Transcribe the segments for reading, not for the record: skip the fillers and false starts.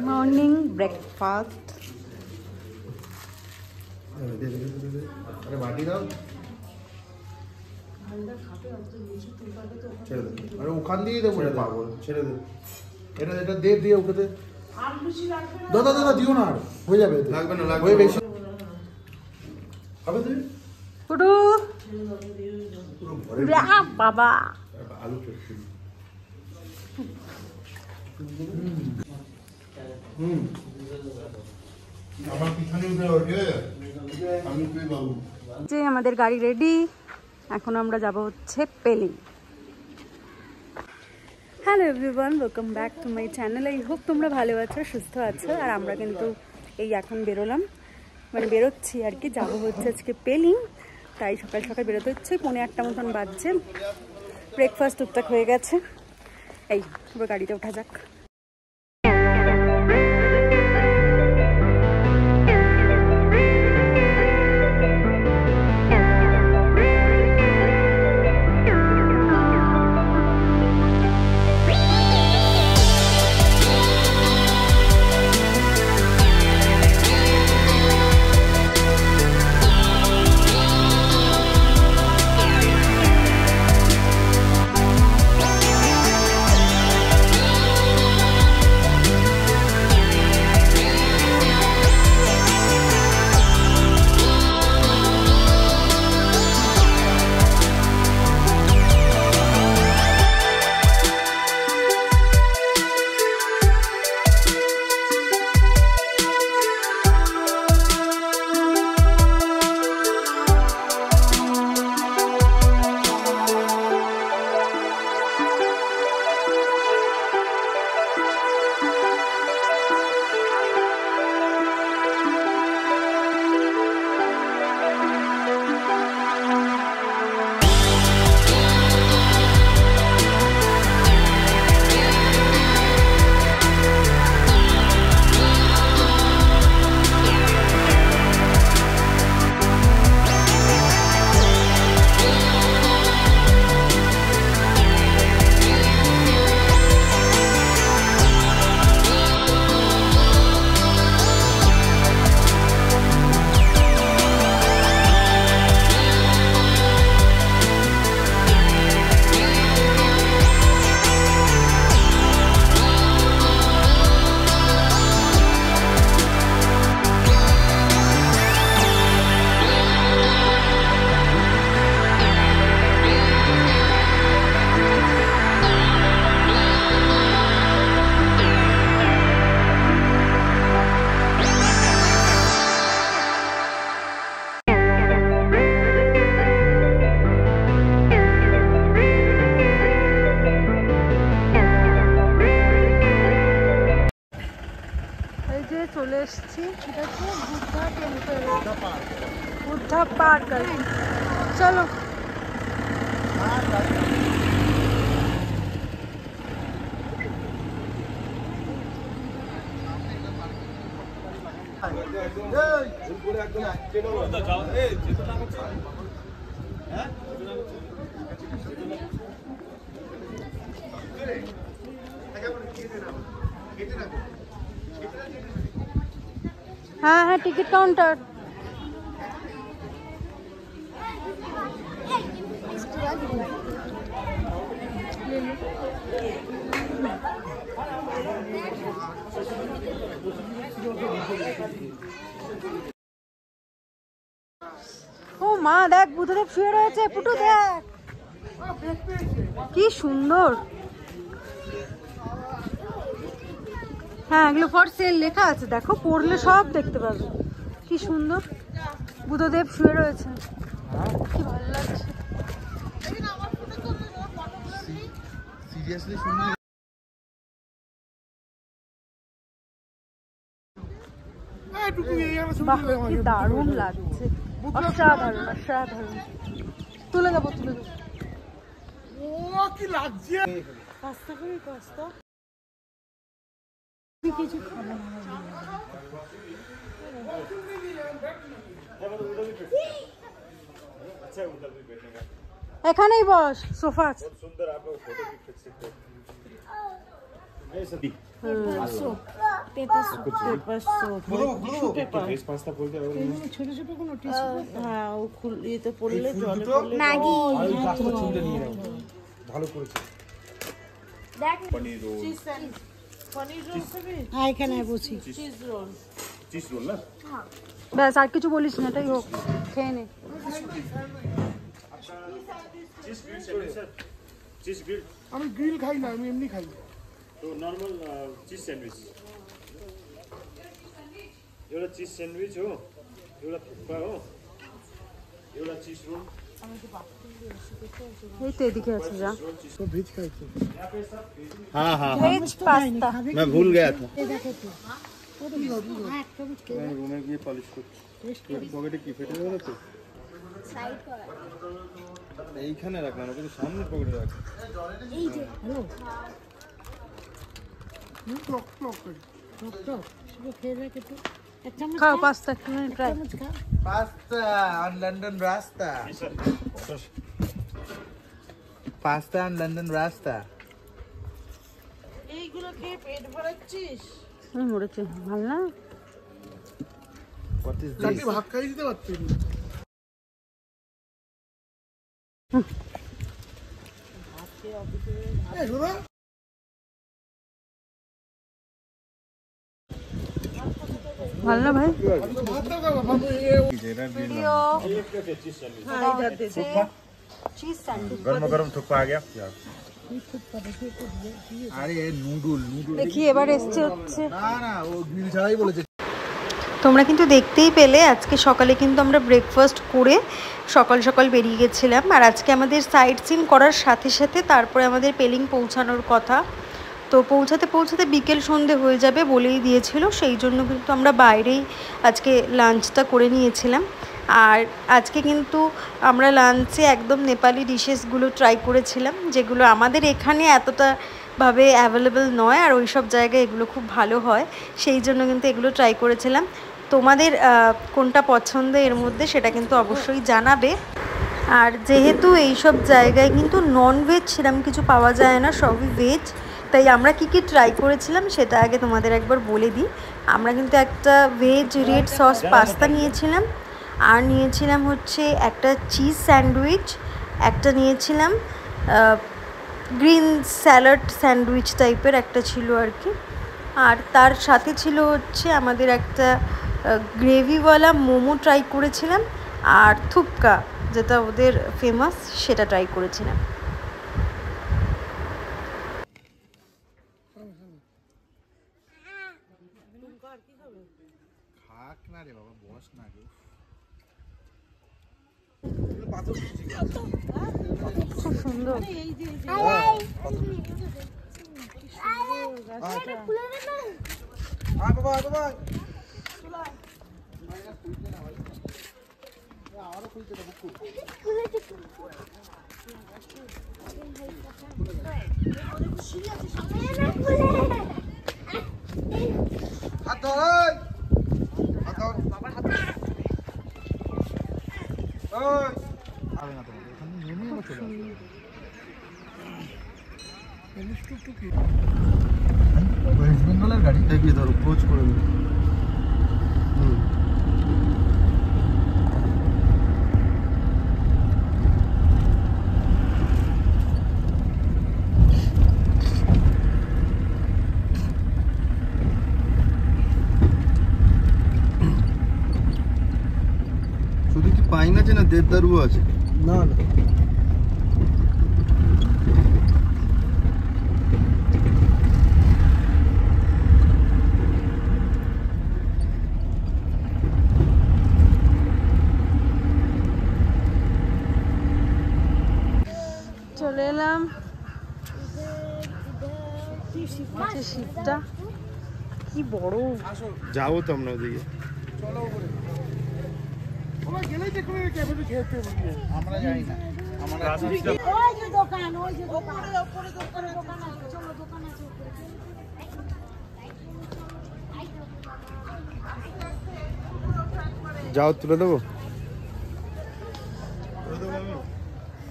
Morning breakfast. আরে বাটি দাও, ছেড়ে দে। আরে ওখান দিয়েই দেবো, পাগল, ছেড়ে দে। এটা এটা দে, দিয়ে ওকে দে। দাদা দাদা দিও না, আর হয়ে যাবে, লাগবে না, লাগবে বেশি হবে। তুই পুটু বাবা আলু চটকি। আমার পিছনে উঠে ওঠে, আমি তুই বাবু। যে আমাদের গাড়ি রেডি, এখন আমরা যাব হচ্ছে Pelling. Hello everyone, welcome back to my channel. I hope তোমরা ভালো আছো, সুস্থ আছো। আর আমরা কিন্তু এই এখন বেরোলাম, মানে বেরোচ্ছি আর কি, যাবো হচ্ছে আজকে পেলিং। তাই সকাল সকাল বেরোতে হচ্ছে, 8:45 মতন বাজছে। ব্রেকফাস্ট টুকটাক হয়ে গেছে, এই এবার গাড়িতে ওঠা যাক। চলে এসেছি, এটা হচ্ছে বুদ্ধা টেম্পল, বুদ্ধা পার্ক আর কি। চলো হ্যাঁ হ্যাঁ, টিকিট কাউন্টার। ও মা, দেখ বুদ্ধদেব শুয়ে রয়েছে। পুটু দেখ কি সুন্দর। হ্যাঁ, এগুলো ফর সেল লেখা আছে, দেখো পড়লে সব দেখতে পাবে। কি সুন্দর বুদ্ধদেব শুয়ে রয়েছে, কি ভালো লাগছে। কি দারুণ লাগছে, অসাধারণ অসাধারণ। তুলে দেবো তুলে দেবো, কি লাগছে। কাস্তা করে কাস্তা কিছু খাবো না। এখানেই বস, সোফা আছে। ভালো করেছে। ব্যাস আর কিছু বলিস না, এটাই হোক, খেয়ে নে। আমি গ্রিল খাই না, আমি এমনি খাই। তো नॉर्मल चीज सैंडविच एउटा चीज सैंडविच हो, एउटा थुक्पा हो, एउटा चीज रोल। এই তো এদিকে আছে যা। तो भेज खाइए। हाँ हाँ ভেজ পাস্তা। मैं भूल गया था। मैं रूम में गए पॉलिश को পকেটে কি ফেটে গেল তো সাইড করা এইখানে রাখলাম, ওকে তো সামনে পকেটে রাখ। এই যে হ্যালো टॉक टॉक कर। टॉक टॉक शुरू खेल रहे के तो एक चम्मच খাও পাস্তা একটু try. Pasta on London Rasta. Pasta on London Rasta. এইগুলো খেয়ে পেট ভরাচ্ছিস? মরেছে ভালো না। What is চারটি this? ভাত খাই দিতে পারতেন। এই দাদা ভালো না ভাই? ভাত দাও বাবা, ভিডিও চিজ স্যান্ডউইচ गरम गरम थुक्पा आ गया। আরে নুডল নুডল দেখি এবার এসছে হচ্ছে। না না ও গ্রিল ছাড়াই বলেছে। তোমরা কিন্তু দেখতেই পেলে আজকে সকালে কিন্তু আমরা ব্রেকফাস্ট করে সকাল সকাল বেরিয়ে গেছিলাম। আর আজকে আমাদের সাইট সিন করার সাথে সাথে তারপরে আমাদের পেলিং পৌঁছানোর কথা। তো পৌঁছাতে পৌঁছাতে বিকেল সন্ধে হয়ে যাবে বলেই দিয়েছিল, সেই জন্য কিন্তু আমরা বাইরেই আজকে লাঞ্চটা করে নিয়েছিলাম। আর আজকে কিন্তু আমরা লাঞ্চে একদম নেপালি ডিশেসগুলো ট্রাই করেছিলাম, যেগুলো আমাদের এখানে এতটা ভাবে অ্যাভেলেবেল নয়, আর ওই সব জায়গায় এগুলো খুব ভালো হয়, সেই জন্য কিন্তু এগুলো ট্রাই করেছিলাম। তোমাদের কোনটা পছন্দ এর মধ্যে সেটা কিন্তু অবশ্যই জানাবে। আর যেহেতু এই সব জায়গায় কিন্তু ননভেজ সেরকম কিছু পাওয়া যায় না, সবই ভেজ, তাই আমরা কী কী ট্রাই করেছিলাম সেটা আগে তোমাদের একবার বলে দিই। আমরা কিন্তু একটা ভেজ রেড সস পাস্তা নিয়েছিলাম, আর নিয়েছিলাম হচ্ছে একটা চিজ স্যান্ডউইচ, একটা নিয়েছিলাম গ্রিন স্যালাড স্যান্ডউইচ টাইপের একটা ছিল আর কি, আর তার সাথে ছিল হচ্ছে আমাদের একটা গ্রেভিওয়ালা মোমো ট্রাই করেছিলাম, আর থুপকা যেটা ওদের ফেমাস সেটা ট্রাই করেছিলাম। থাক না রে বাবা, বস না রে। খুব সুন্দর। বাবা বাবা হাত ধর, হাত ধর বাবার হাত। ওই আরে না তোমাদের এখানে নেমে না চলে আসবে। ওয়েস্ট বেঙ্গলের গাড়ি এগিয়ে ধরো, কোচ করে দেবে। শুধু কি পাইন আছে না দেবদারু আছে? না না চলে এলাম শিপটা, কি বড়। যাবো তো আমরা ওদিকে। চলো উপরে। ওরা গেলেই দেখো ক্যাফেতে খেতে বলিয়ে। আমরা জানি না, আমরা ওই যে দোকান, ওই যে দোকান, উপরে দোকান আছে, চলো দোকান আছে উপরে। যাও তুলে দেবো।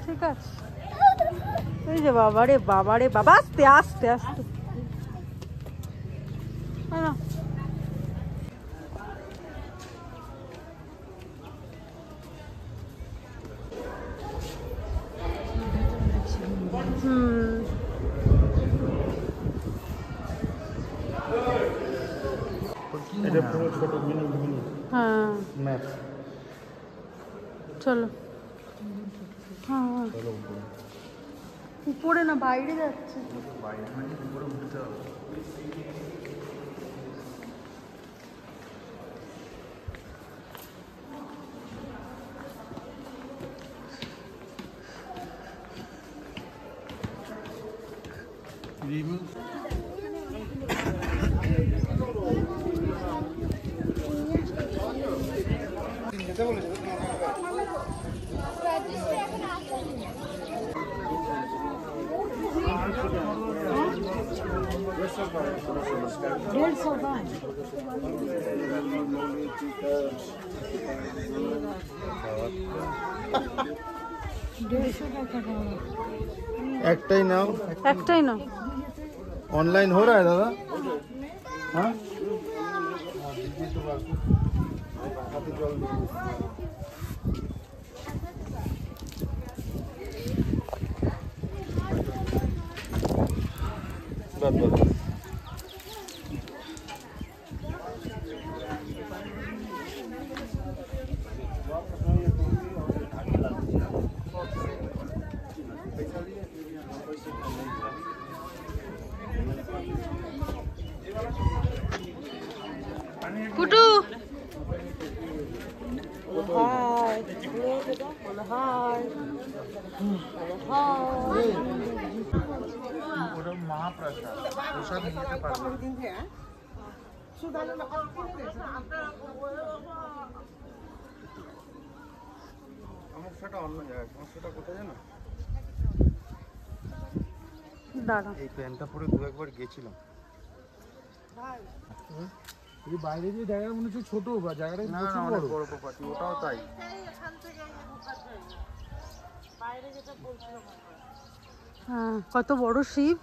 ঠিক আছে। এই যে বাবারে বাবারে বাবা, আস্তে আস্তে আস্তে। এটা পুরো ছোট মিনি মিনি হ্যাঁ ম্যাপ। চলো। হ্যাঁ উপরে না বাইরে যাচ্ছে। একটাই নাও, একটাই না। ऑनलाइन हो रहा है दादा? हाँ बस बस পুটু ওটা মহাপ্রসাদ, প্রসাদ নিয়ে যেতে পারবে। সমস্যাটা অন্য জায়গায়। সমস্যাটা কোথায় জানো? দাঁড়া। এই প্যান্টটা পরে দু একবার গেছিলাম। এই বাইরে যে জায়গা মনে হচ্ছে ছোট, বা জায়গাটা না প্রচুর না অনেক বড়। বড় প্রপার্টি, ওটাও তাই। হ্যাঁ কত বড় শিব।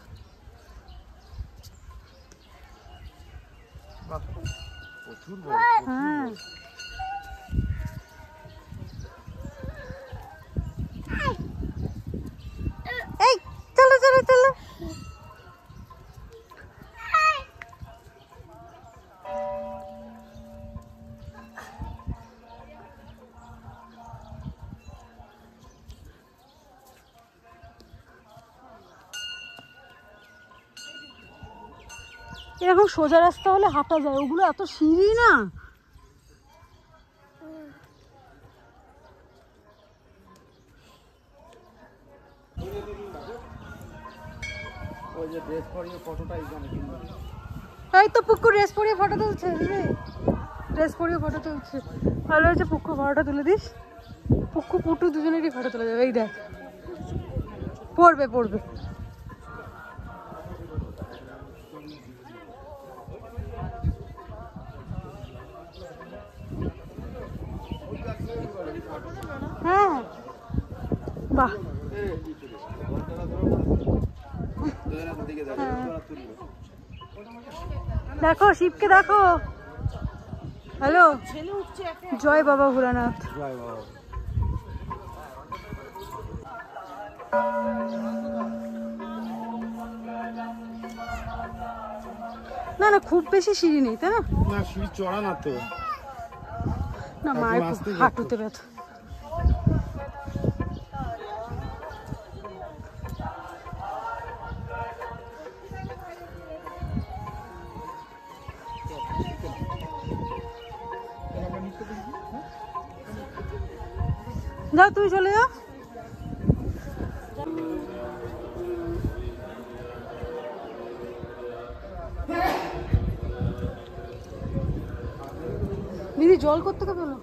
বাহ, প্রচুর বড়। হ্যাঁ এই চলো চলো চলো। এরকম সোজা রাস্তা হলে হাঁটা যায়, ওগুলো এত সিঁড়ি না। ওই যে ড্রেস পরিয়ে ফটোটা এইখানে কিনবা। এই তো পুক্কু ড্রেস পরিয়ে ফটো তুলছে রে, ড্রেস পরিয়ে ফটো তুলছে। ভালো হয়েছে পুক্কু ফটোটা তুলে দিস। পুক্কু পুটু দুজনেরই ফটো তোলা যাবে। এই দেখ পড়বে পড়বে। হ্যাঁ বাহ দেখো শিবকে দেখো। হ্যালো জয় বাবা ভোলানাথ। জয় বাবা। না না খুব বেশি সিঁড়ি নেই তাই না? না সিঁড়ি চড়া না তো। না মায়ের হাঁটুতে ব্যথা। যাও তুমি চলে যাও। দিদি জল করতে কে পেলো?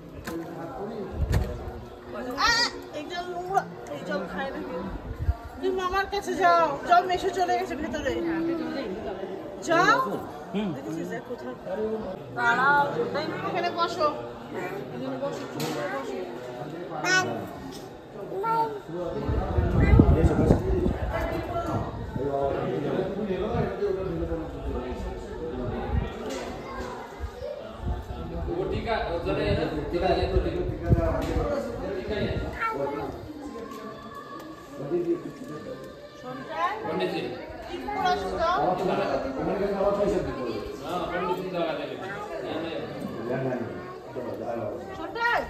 তুমি মামার কাছে যাও, যাও মেশো চলে গেছে ভেতরে, যাও দেখেছিস কোথায়। দাঁড়াও এখানে বসো, এখানে বসো, চুপ করে বসো। করে আসো, যাও। ছোটাই।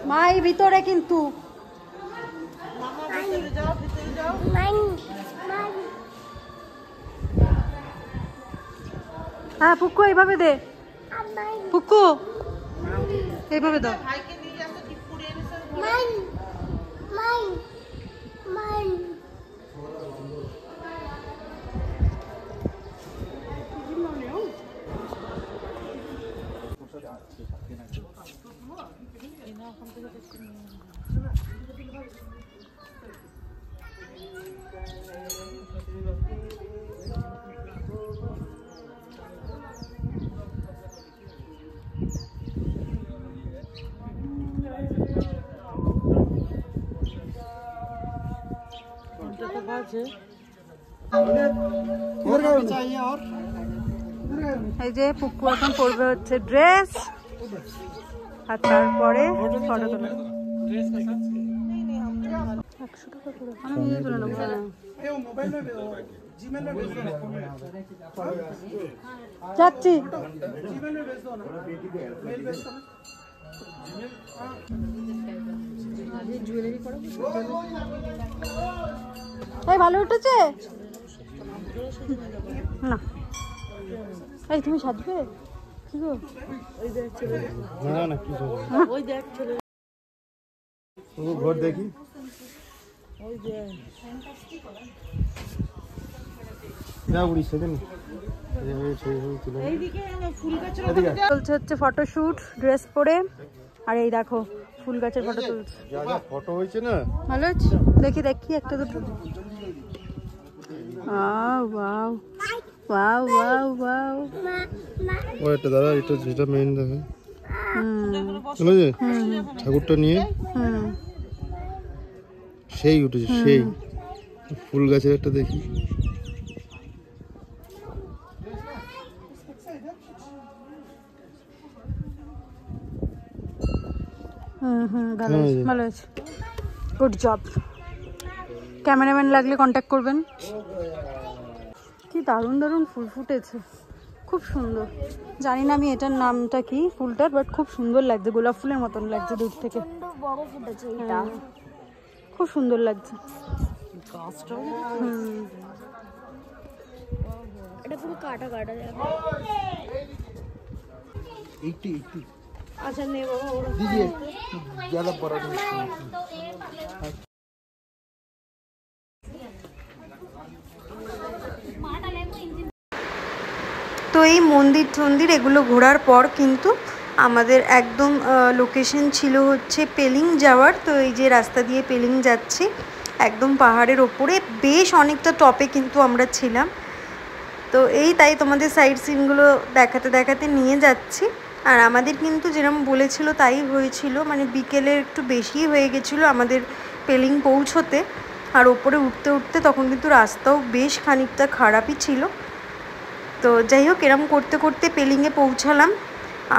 মা এই ভিতরে কিন্তু মামা ভিতরে যাও, ভিতরে যাও। হ্যাঁ পুক্কু এইভাবে দে, পুক্কু এইভাবে দাও। ভাইকে নিয়ে আসো, কি পুড়িয়ে এনেছে এই যে পুক্কু এখন পরবে হচ্ছে ড্রেস, আর তারপরে ফটো তোলা। 100 টাকা করে আমি নিয়ে তুলে নেবো। যাচ্ছি। এই ভালো উঠেছে না? এই তুমি সাজবে কি গো? ওই দেখ চলে না না কি ওই দেখ চলে ঘর দেখি। ওই দেখ না উড়িস সেদিন চলছে হচ্ছে ফটোশুট ড্রেস পরে। আর এই দেখো ফুল গাছের ফটো তুলছে। যা যা ফটো হয়েছে না ভালো হচ্ছে, দেখি দেখি একটা দুটো। Wow wow wow wow wow. ওইটা দাদা, এটা যেটা মেইন দেখে চলে যে ঠাকুরটা নিয়ে সেই উঠেছে, সেই ফুল গাছের একটা দেখি। ভালো হয়েছে, ভালো হয়েছে, গুড জব। ক্যামেরাম্যান লাগলে কন্ট্যাক্ট করবেন। কি দারুণ দারুণ ফুল ফুটেছে, খুব সুন্দর। জানি না আমি এটার নামটা কি ফুলটার, বাট খুব সুন্দর লাগছে, গোলাপ ফুলের মতন লাগছে দূর থেকে। খুব সুন্দর লাগছে। এটা পুরো কাটা কাটা যাবে। আচ্ছা নে বাবা, ওরা दीजिए ज़्यादा बड़ा नहीं। তো এই মন্দির টন্দির এগুলো ঘোরার পর কিন্তু আমাদের একদম লোকেশন ছিল হচ্ছে পেলিং যাওয়ার। তো এই যে রাস্তা দিয়ে পেলিং যাচ্ছি, একদম পাহাড়ের ওপরে, বেশ অনেকটা টপে কিন্তু আমরা ছিলাম। তো এই তাই তোমাদের সাইড সিনগুলো দেখাতে দেখাতে নিয়ে যাচ্ছি। আর আমাদের কিন্তু যেরকম বলেছিল তাই হয়েছিল, মানে বিকেলের একটু বেশি হয়ে গেছিলো আমাদের পেলিং পৌঁছোতে। আর ওপরে উঠতে উঠতে তখন কিন্তু রাস্তাও বেশ খানিকটা খারাপই ছিল। তো যাই হোক, এরম করতে করতে পেলিংয়ে পৌঁছালাম।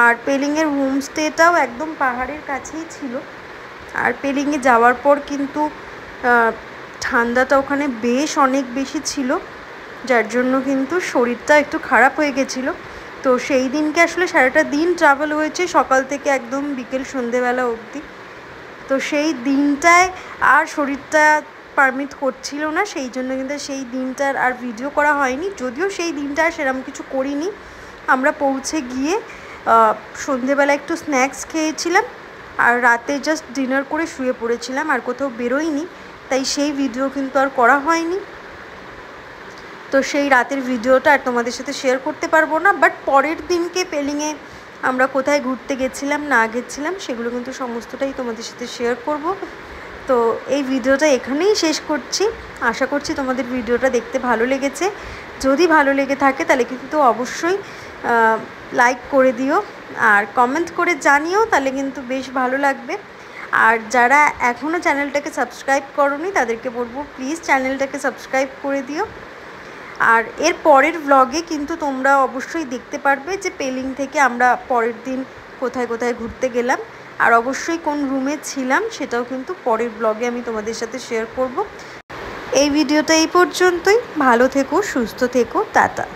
আর পেলিংয়ের হোমস্টেটাও একদম পাহাড়ের কাছেই ছিল। আর পেলিংয়ে যাওয়ার পর কিন্তু ঠান্ডাটা ওখানে বেশ অনেক বেশি ছিল, যার জন্য কিন্তু শরীরটা একটু খারাপ হয়ে গেছিলো। তো সেই দিনকে আসলে সারাটা দিন ট্রাভেল হয়েছে, সকাল থেকে একদম বিকেল সন্ধেবেলা অবধি। তো সেই দিনটায় আর শরীরটা পারমিট করছিল না, সেই জন্য কিন্তু সেই দিনটার আর ভিডিও করা হয়নি। যদিও সেই দিনটা আর সেরকম কিছু করিনি। আমরা পৌঁছে গিয়ে সন্ধেবেলা একটু স্ন্যাক্স খেয়েছিলাম, আর রাতে জাস্ট ডিনার করে শুয়ে পড়েছিলাম, আর কোথাও বেরোইনি। তাই সেই ভিডিও কিন্তু আর করা হয়নি। তো সেই রাতের ভিডিওটা আর তোমাদের সাথে শেয়ার করতে পারবো না। বাট পরের দিনকে পেলিংয়ে আমরা কোথায় ঘুরতে গেছিলাম না গেছিলাম সেগুলো কিন্তু সমস্তটাই তোমাদের সাথে শেয়ার করব। তো এই ভিডিওটা এখানেই শেষ করছি। আশা করছি তোমাদের ভিডিওটা দেখতে ভালো লেগেছে। যদি ভালো লেগে থাকে তাহলে কিন্তু অবশ্যই লাইক করে দিও আর কমেন্ট করে জানিও, তাহলে কিন্তু বেশ ভালো লাগবে। আর যারা এখনও চ্যানেলটাকে সাবস্ক্রাইব করোনি তাদেরকে বলবো প্লিজ চ্যানেলটাকে সাবস্ক্রাইব করে দিও। আর এর পরের ব্লগে কিন্তু তোমরা অবশ্যই দেখতে পারবে যে পেলিং থেকে আমরা পরের দিন কোথায় কোথায় ঘুরতে গেলাম, আর অবশ্যই কোন রুমে ছিলাম সেটাও কিন্তু পরের ব্লগে আমি তোমাদের সাথে শেয়ার করব। এই ভিডিওটা এই পর্যন্তই। ভালো থেকো, সুস্থ থেকো, টাটা।